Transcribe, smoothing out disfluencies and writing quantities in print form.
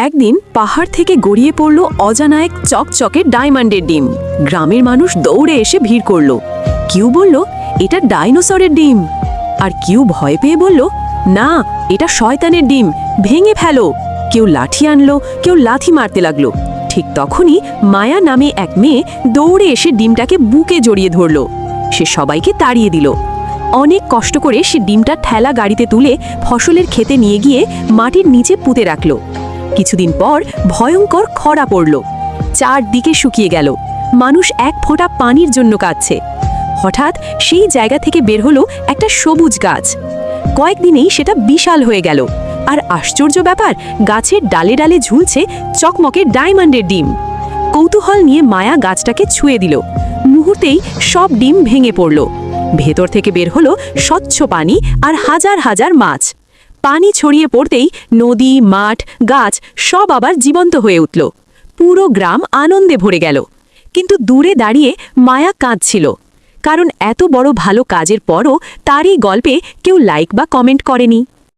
একদিন পাহাড় থেকে গড়িয়ে পড়ল অজানা এক চকচকে ডায়মন্ডের ডিম। গ্রামের মানুষ দৌড়ে এসে ভিড় করল। কেউ বলল এটা ডাইনোসরের ডিম, আর কেউ ভয় পেয়ে বলল না, এটা শয়তানের ডিম, ভেঙে ফেলো। কেউ লাঠি আনলো, কেউ লাথি মারতে লাগলো। ঠিক তখনই মায়া নামে এক মেয়ে দৌড়ে এসে ডিমটাকে বুকে জড়িয়ে ধরল। সে সবাইকে তাড়িয়ে দিল। অনেক কষ্ট করে সে ডিমটা ঠেলা গাড়িতে তুলে ফসলের ক্ষেতে নিয়ে গিয়ে মাটির নিচে পুঁতে রাখল। কিছুদিন পর ভয়ঙ্কর খরা পড়ল। চারদিকে শুকিয়ে গেল। মানুষ এক ফোঁটা পানির জন্য কাঁদছে। হঠাৎ সেই জায়গা থেকে বের হলো একটা সবুজ গাছ। কয়েকদিনেই সেটা বিশাল হয়ে গেল। আর আশ্চর্য ব্যাপার, গাছের ডালে ডালে ঝুলছে চকমকে ডায়মন্ডের ডিম। কৌতূহল নিয়ে মায়া গাছটাকে ছুঁয়ে দিল। মুহূর্তেই সব ডিম ভেঙে পড়ল। ভেতর থেকে বের হলো স্বচ্ছ পানি আর হাজার হাজার মাছ। পানি ছড়িয়ে পড়তেই নদী, মাঠ, গাছ সব আবার জীবন্ত হয়ে উঠল। পুরো গ্রাম আনন্দে ভরে গেল। কিন্তু দূরে দাঁড়িয়ে মায়া কাঁদছিল, কারণ এত বড় ভালো কাজের পরও তার এই গল্পে কেউ লাইক বা কমেন্ট করেনি।